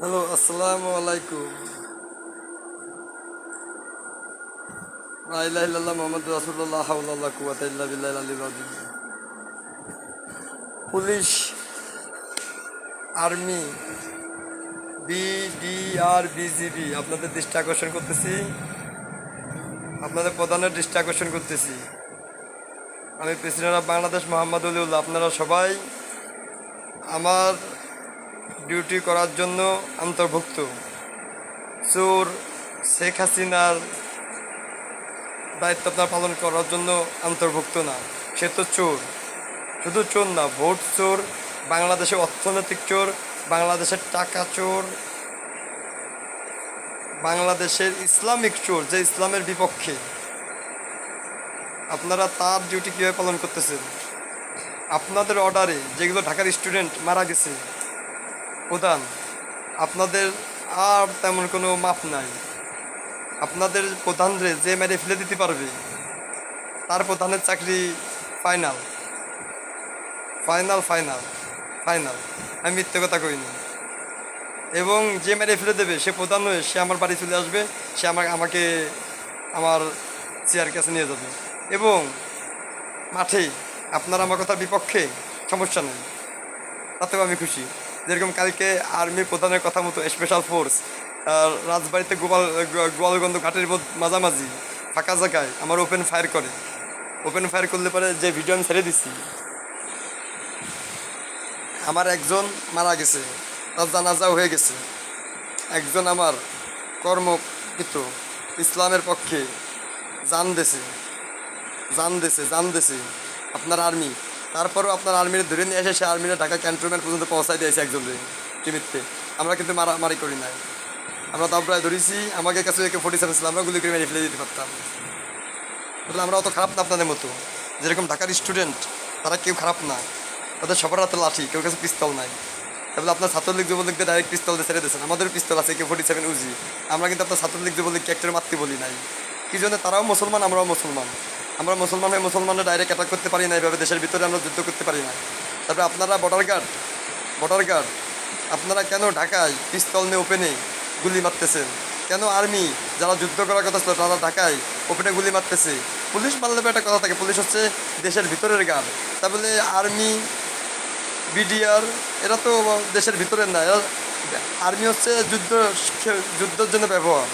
Hello, আসসালামু আলাইকুম। লা ইলাহা ইল্লাল্লাহ মুহাম্মাদুর রাসূলুল্লাহ লা হাওলা ওয়ালা কুওয়াতা ইল্লা বিল্লাহিল আলিয়্যিল আযীম। পুলিশ, আর্মি, বিডিআর, বিজিবি আপনাদের দৃষ্টি আকর্ষণ করতেছি, আপনাদের প্রধানের দৃষ্টি আকর্ষণ করতেছি। আমি প্রেসিডেন্ট অফ বাংলাদেশ মোহাম্মদ অলিউল্লাহ। আপনারা সবাই আমার ডিউটি করার জন্য অন্তর্ভুক্ত। চোর শেখ হাসিনার দায়িত্ব আপনার পালন করার জন্য অন্তর্ভুক্ত না। সে তো চোর, শুধু চোর না, ভোট চোর, বাংলাদেশের অর্থনৈতিক চোর, বাংলাদেশের টাকা চোর, বাংলাদেশের ইসলামিক চোর, যে ইসলামের বিপক্ষে। আপনারা তার ডিউটি কীভাবে পালন করতেছেন? আপনাদের অর্ডারে যেগুলো ঢাকার স্টুডেন্ট মারা গেছে, প্রধান, আপনাদের আর তেমন কোনো মাপ নাই। আপনাদের প্রধানরে যে মেরে ফেলে দিতে পারবে, তার প্রধানের চাকরি ফাইনাল ফাইনাল ফাইনাল ফাইনাল। আমি মিথ্যে কথা কইনি। এবং যে মেরে ফেলে দেবে সে প্রধান হয়ে সে আমার বাড়ি চলে আসবে, সে আমাকে আমার চেয়ার কাছে নিয়ে যাবে। এবং মাঠে আপনারা আমার কথার বিপক্ষে, সমস্যা নেই, তাতেও আমি খুশি। যেরকম কালকে আর্মি প্রধানের কথা মতো স্পেশাল ফোর্স রাজবাড়িতে গোয়ালগঞ্জ ঘাটের মাঝামাঝি ফাঁকা জায়গায় আমার ওপেন ফায়ার করে। ওপেন ফায়ার করলে পরে যে ভিডিও আমি ছেড়ে দিছি, আমার একজন মারা গেছে, তার জানাজাও হয়ে গেছে। একজন আমার কর্মকৃত ইসলামের পক্ষে জান দেছে আপনার আর্মি। তারপরেও আপনার আর্মিরে ধরে নিয়ে এসে সে আর্মিরা ঢাকা ক্যান্টনমেন্ট পর্যন্ত পৌঁছাই দিয়েছে একজনকে কিমিত্তে। আমরা কিন্তু মারামারি করি নাই, আমরা তারপরে ধরেছি। আমাদের কাছে AK-47 ছিল, আমরা গুলি করে মেরে ফেলে দিতে পারতাম। বলে আমরা অত খারাপ না আপনাদের মতো। যেরকম ঢাকার স্টুডেন্ট, তারা কেউ খারাপ না, তাদের সবার হাতে লাঠি, কেউ কাছে পিস্তল নাই। তাহলে আপনার ছাত্রলীগ যুবলীগদের ডাইরেক্ট পিস্তল দিয়ে ছেড়ে দিয়েছেন, আমাদের পিস্তল আছে AK-47 উজি। আমরা কিন্তু আপনার ছাত্রলীগ যুবলীগকে একটা মারতে বলি নাই। কি জন্য? তারাও মুসলমান, আমরাও মুসলমান। আমরা মুসলমান হয়ে মুসলমানরা ডাইরেক্ট অ্যাটাক করতে পারি না, এইভাবে দেশের ভিতরে আমরা যুদ্ধ করতে পারি না। তারপরে আপনারা বর্ডার গার্ড আপনারা কেন ঢাকায় পিস্তল নিয়ে ওপেনে গুলি মারতেছেন? কেন আর্মি যারা যুদ্ধ করার কথা ছিল তারা ঢাকায় ওপেনে গুলি মারতেছে? পুলিশ মারলে একটা কথা থাকে, পুলিশ হচ্ছে দেশের ভিতরের গার্ড। তা বলে আর্মি, বিডিআর এরা তো দেশের ভিতরের না। এরা, আর্মি হচ্ছে যুদ্ধের জন্য ব্যবহার,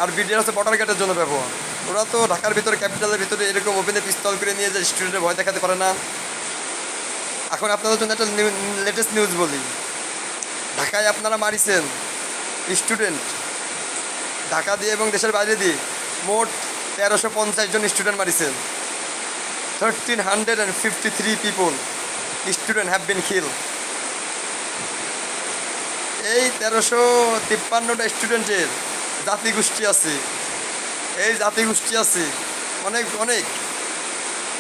আর বিডিআর হচ্ছে বর্ডার গার্ডের জন্য ব্যবহার। ওরা তো ঢাকার ভিতরে, ক্যাপিটালের ভিতরে এরকম ওপেনে পিস্তল করে নিয়ে যায়, স্টুডেন্টের ভয় দেখাতে পারে না। এখন আপনাদের জন্য একটা লেটেস্ট নিউজ বলি। ঢাকায় আপনারা মারিছেন স্টুডেন্ট, ঢাকা দিয়ে এবং দেশের বাইরে দিয়ে মোট 1350 জন স্টুডেন্ট মারিছেন। 1353 people student have been kill. এই 1353টা স্টুডেন্টের জাতিগোষ্ঠী আছে, এই জাতিগোষ্ঠী আছে অনেক অনেক।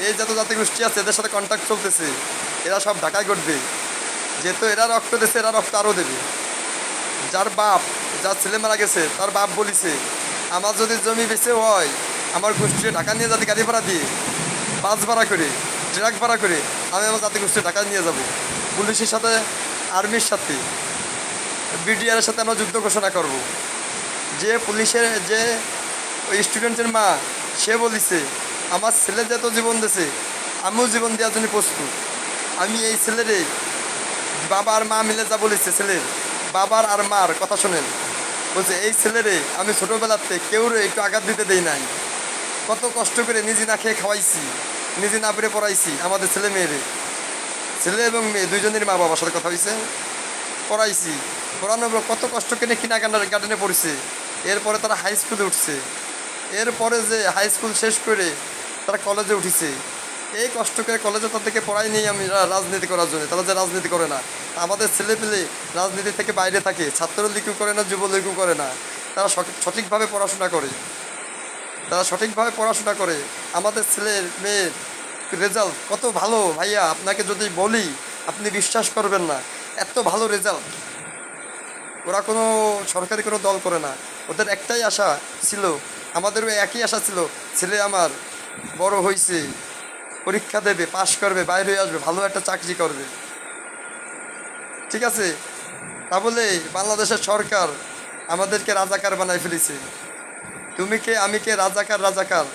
এই যত জাতিগোষ্ঠী আছে এদের সাথে কন্ট্যাক্ট চলতেছে, এরা সব ঢাকায় ঘটবে। যেহেতু এরা রক্ত দিচ্ছে, এরা রক্ত আরও দেবে। যার ছেলে মারা গেছে তার বাপ বলিছে, আমার যদি জমি বেঁচে হয়, আমার গোষ্ঠী ঢাকা নিয়ে যাতে গাড়ি ভাড়া দিয়ে, বাস ভাড়া করে, ট্রাক ভাড়া করে আমি আমার জাতিগোষ্ঠী ঢাকা নিয়ে যাব। পুলিশের সাথে, আর্মির সাথে, বিডিআরের সাথে আমরা যুদ্ধ ঘোষণা করব। যে পুলিশের, যে ওই স্টুডেন্টের মা, সে বলিছে আমার ছেলে যত জীবন দিয়েছে আমিও জীবন দেওয়ার জন্য প্রস্তুত। আমি এই ছেলেরে, বাবা আর মা মিলে যা বলেছে, ছেলের বাবার আর মার কথা শোনেন, বলছে এই ছেলেরে আমি ছোটোবেলাতে কেউরে একটু আঘাত দিতে দেই নাই। কত কষ্ট করে নিজে না খেয়ে খাওয়াইছি, নিজে না পেরে পড়াইছি আমাদের ছেলে মেয়েরে। ছেলে এবং মেয়ে দুইজনের মা বাবার সাথে কথা হয়েছে, পড়াইছি। পড়ানোর পর কত কষ্ট করে কিনা গার্ডেনে পড়ছে। এরপরে তারা হাই স্কুলে উঠছে, এরপরে যে হাই স্কুল শেষ করে তারা কলেজে উঠেছে। এই কষ্ট করে কলেজে তাদেরকে পড়াই নেই আমি রাজনীতি করার জন্য, তারা যে রাজনীতি করে না। আমাদের ছেলে পেলে রাজনীতি থেকে বাইরে থাকে, ছাত্রলীগও করে না, যুবলীগও করে না। তারা সঠিকভাবে পড়াশোনা করে, তারা সঠিকভাবে পড়াশোনা করে। আমাদের ছেলের মেয়ের রেজাল্ট কত ভালো ভাইয়া, আপনাকে যদি বলি আপনি বিশ্বাস করবেন না, এত ভালো রেজাল্ট। ওরা কোনো সরকারি কোনো দল করে না, ওদের একটাই আশা ছিল, আমাদেরও একই আশা ছিল, ছেলে আমার বড় হয়েছে, পরীক্ষা দেবে, পাশ করবে, বাইরে হয়ে আসবে, ভালো একটা চাকরি করবে। ঠিক আছে, তা বলে বাংলাদেশের সরকার আমাদেরকে রাজাকার বানায় ফেলেছে। তুমি কে আমি কে, রাজাকার রাজাকার।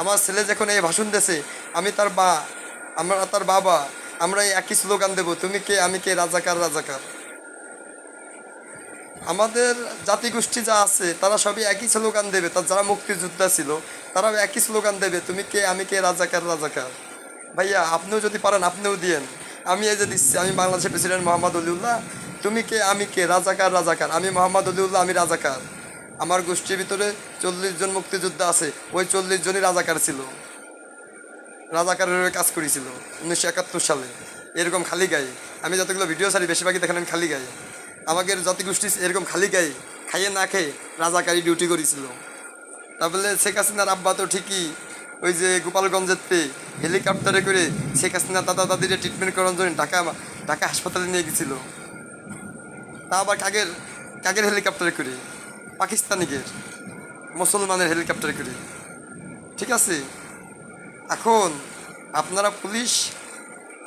আমার ছেলে যখন এই ভাষণ দেছে, আমি তার আমরা তার বাবা, আমরা এই একই স্লোগান দেব, তুমি কে আমি কে, রাজাকার রাজাকার। আমাদের জাতিগোষ্ঠী যা আছে তারা সবই একই স্লোগান দেবে, তার যারা মুক্তিযোদ্ধা ছিল তারাও একই স্লোগান দেবে, তুমি কে আমি কে, রাজাকার রাজাকার। ভাইয়া আপনিও যদি পারেন আপনিও দিয়েন। আমি এই যে দিচ্ছি, আমি বাংলাদেশের প্রেসিডেন্ট মোহাম্মদ অলিউল্লাহ, তুমি কে আমি কে, রাজাকার রাজাকার। আমি মোহাম্মদ অলিউল্লাহ, আমি রাজাকার। আমার গোষ্ঠীর ভিতরে 40 জন মুক্তিযোদ্ধা আছে, ওই 40 জনই রাজাকার ছিল, রাজাকারের হয়ে কাজ করেছিল 1971 সালে। এরকম খালি গায়ে আমি যতগুলো ভিডিও ছাড়ি বেশিরভাগই দেখেন আমি খালি গায়ে। আমাদের জাতিগোষ্ঠী এরকম খালি গায়ে খাইয়ে না খেয়ে রাজাকারি ডিউটি করেছিল। তারপরে শেখ হাসিনার আব্বা তো ঠিকই ওই যে গোপালগঞ্জেতে হেলিকপ্টারে করে শেখ হাসিনা দাদা দাদিরে ট্রিটমেন্ট করার জন্য ঢাকা হাসপাতালে নিয়ে গেছিল। তা আবার কাগের কাগের হেলিকপ্টারে করে, পাকিস্তানিদের মুসলমানের হেলিকপ্টারে করে। ঠিক আছে, এখন আপনারা পুলিশ,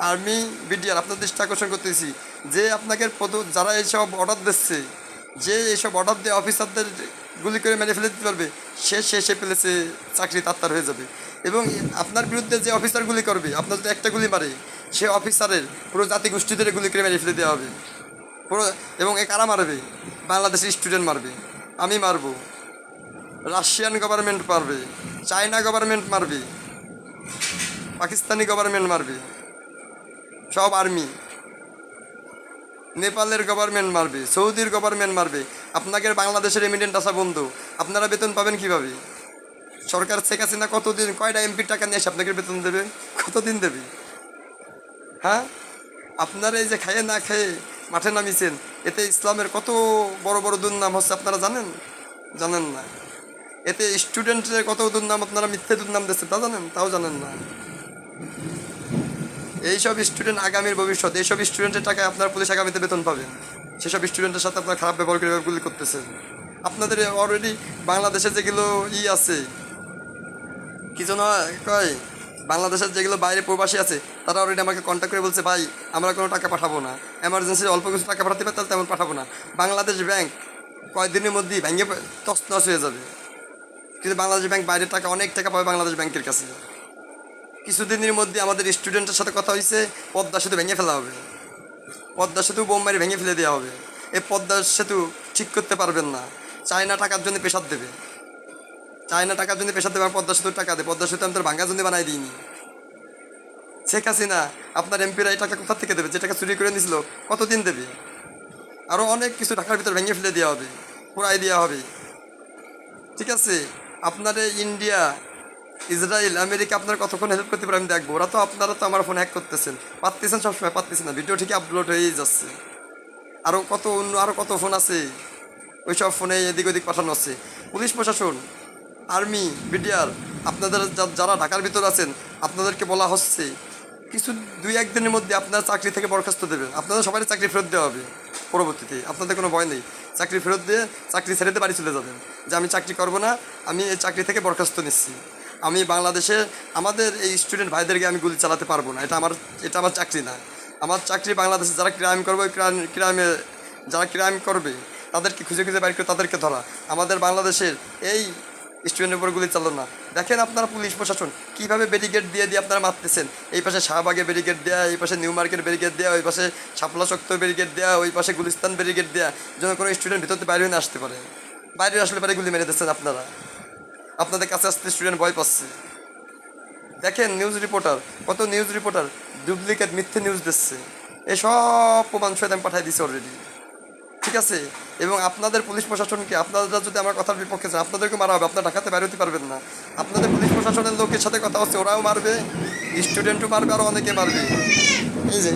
আর্মি, বিডিআর আপনার দৃষ্টি আকর্ষণ করতেছি যে আপনাকে যারা এইসব অর্ডার দিচ্ছে, যে এইসব অর্ডার দিয়ে অফিসারদের গুলি করে মেরে ফেলে দিতে পারবে, সে পেলেছে চাকরি তাত্তার হয়ে যাবে। এবং আপনার বিরুদ্ধে যে অফিসার গুলি করবে, আপনার যদি একটা গুলি মারে, সে অফিসারের পুরো জাতিগোষ্ঠী ধরে গুলি করে মেরে ফেলে দেওয়া হবে পুরো। এবং এ কারা মারবে? বাংলাদেশের স্টুডেন্ট মারবে, আমি মারবো, রাশিয়ান গভর্নমেন্ট মারবে, চায়না গভর্নমেন্ট মারবে, পাকিস্তানি গভর্নমেন্ট মারবে, সব আর্মি, নেপালের গভর্নমেন্ট মারবে, সৌদির গভর্নমেন্ট মারবে। আপনাদের বাংলাদেশের রেমিডেন্ট আসা বন্ধু, আপনারা বেতন পাবেন কিভাবে? সরকার শেখ হাসিনা কতদিন কয়টা এমপির টাকা নিয়ে এসে আপনাকে বেতন দেবে? কতদিন দেবে? হ্যাঁ, আপনারা এই যে খাইয়ে না খেয়ে মাঠে নামিয়েছেন, এতে ইসলামের কত বড় বড় দুর্নাম হচ্ছে আপনারা জানেন? জানেন না। এতে স্টুডেন্টের কত দুর্নাম, আপনারা মিথ্যে দুর্নাম দিচ্ছেন তা জানেন? তাও জানেন না। এইসব স্টুডেন্ট আগামীর ভবিষ্যৎ, এইসব স্টুডেন্টের টাকায় আপনার পুলিশ আগামীতে বেতন পাবেন। সেসব স্টুডেন্টের সাথে আপনার খারাপ ব্যবহার করে গুলি করতেছেন। আপনাদের অলরেডি বাংলাদেশে যেগুলো আছে, কি যেন কয়, বাংলাদেশের যেগুলো বাইরে প্রবাসী আছে তারা অলরেডি আমাকে কন্ট্যাক্ট করে বলছে, ভাই আমরা কোনো টাকা পাঠাবো না, এমার্জেন্সি অল্প কিছু টাকা পাঠাতে পারে তাহলে তেমন পাঠাবো না। বাংলাদেশ ব্যাংক কয়েকদিনের মধ্যেই ভেঙে তছনছ হয়ে যাবে। কিন্তু বাংলাদেশ ব্যাংক বাইরের টাকা, অনেক টাকা পাবে বাংলাদেশ ব্যাংকের কাছে। কিছুদিনের মধ্যে আমাদের স্টুডেন্টের সাথে কথা হয়েছে, পদ্মা সেতু ভেঙে ফেলা হবে, পদ্মা সেতু বোম মারি ভেঙে ফেলে দেওয়া হবে। এই পদ্মা সেতু ঠিক করতে পারবেন না, চায়না টাকার জন্য প্রেশার দেবে, চায়না টাকার জন্য প্রেশার দেবে, পদ্মা সেতুর টাকা দেবে। পদ্মা সেতু আমি তোর ভাঙ্গার জন্য বানাই দিইনি। শেখ হাসিনা আপনার এমপিরা এই টাকা কোথা থেকে দেবে? যে টাকা চুরি করে নিয়েছিল কতদিন দেবে? আরও অনেক কিছু ঢাকার ভিতরে ভেঙে ফেলে দেওয়া হবে, পুরাই দেওয়া হবে। ঠিক আছে, আপনার ইন্ডিয়া, ইসরায়েল, আমেরিকা আপনার কতক্ষণ হেল্প করতে পারে আমি দেখবো। আপনারা তো আমার ফোন হ্যাক করতেছেন, পারতেছেন, সবসময় পারতেছেন না, ভিডিও ঠিকই আপলোড হয়েই যাচ্ছে। আরও কত ফোন আছে, ওই সব ফোনে এদিক ওদিক পাঠানো আছে। পুলিশ প্রশাসন, আর্মি, বিডিআর, আপনাদের যারা ঢাকার ভিতর আছেন, আপনাদেরকে বলা হচ্ছে কিছু 2-1 দিনের মধ্যে আপনার চাকরি থেকে বরখাস্ত দেবেন। আপনাদের সবাই চাকরি ফেরত দেওয়া হবে পরবর্তীতে, আপনাদের কোনো ভয় নেই। চাকরি ফেরত দিয়ে চাকরি ছেড়ে দিয়ে বাড়ি চলে যাবেন, যে আমি চাকরি করবো না, আমি এই চাকরি থেকে বরখাস্ত নিচ্ছি। আমি বাংলাদেশে আমাদের এই স্টুডেন্ট ভাইদেরকে আমি গুলি চালাতে পারবো না, এটা আমার চাকরি না। আমার চাকরি বাংলাদেশে যারা ক্রাইম করবে, যারা ক্রাইম করবে তাদেরকে খুঁজে খুঁজে বাইর করে তাদেরকে ধরা। আমাদের বাংলাদেশের এই স্টুডেন্টের উপর গুলি চালানো না। দেখেন আপনারা পুলিশ প্রশাসন কীভাবে ব্যারিকেড দিয়ে আপনারা মারতেছেন। এই পাশে শাহবাগে ব্যারিকেড দেওয়া, এই পাশে নিউ মার্কেট ব্যারিকেড দেওয়া, ওই পাশে শাপলা শক্ত ব্যারিকেড দেওয়া, ওই পাশে গুলিস্তান ব্যারিকেড দেওয়া, যেন কোনো স্টুডেন্ট ভিতরতে বাইরে না আসতে পারে। বাইরে আসলে পরে গুলি মেরে দিচ্ছেন আপনারা। আপনাদের কাছে আসতে স্টুডেন্ট ভয় পাচ্ছে। দেখেন কত নিউজ রিপোর্টার ডুপ্লিকেট মিথ্যে নিউজ দিচ্ছে। এসব প্রমাণ সহিত আমি পাঠিয়ে দিচ্ছি অলরেডি। ঠিক আছে, এবং আপনাদের পুলিশ প্রশাসনকে, আপনারা যদি আমার কথার বিপক্ষে চান, আপনাদেরকে মারা হবে। আপনারা ঢাকাতে বাইরে হতে পারবেন না। আপনাদের পুলিশ প্রশাসনের লোকের সাথে কথা হচ্ছে, ওরাও মারবে, স্টুডেন্টও মারবে, আরও অনেকে মারবে। এই যে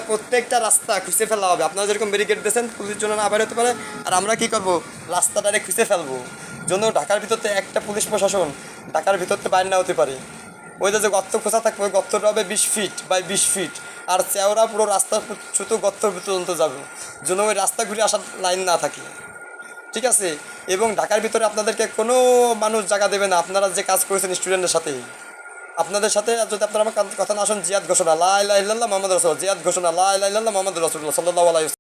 প্রত্যেকটা রাস্তা খুঁজে ফেলা হবে। আপনারা যেরকম ব্যারিকেড দিয়েছেন পুলিশ জন্য না বাইরে হতে পারে, আর আমরা কী করবো, রাস্তাটারে খুঁজে ফেলবো জন্য ঢাকার ভিতরতে একটা পুলিশ প্রশাসন ঢাকার ভিতরতে বাইরে না হতে পারে। ওই যে গর্ত খোঁজা থাকবে, ওই গর্তটা হবে 20 ফিট বাই 20 ফিট, আর চেওড়া পুরো রাস্তা ছোটো গর্তর পর্যন্ত যাবে, যেন ওই রাস্তা ঘুরে আসার লাইন না থাকে। ঠিক আছে, এবং ঢাকার ভিতরে আপনাদেরকে কোনো মানুষ জায়গা দেবে না, আপনারা যে কাজ করেছেন স্টুডেন্টের সাথে। আপনাদের সাথে আর যদি আপনারা আমার কথা না আসেন, জিয়াদ ঘোষণা লা ইলাহা ইল্লাল্লাহ মুহাম্মাদুর রাসূলুল্লাহ, জিয়াদ ঘোষণা লা ইলাহা ইল্লাল্লাহ মুহাম্মাদুর রাসূলুল্লাহ সাল্লাল্লাহু আলাইহি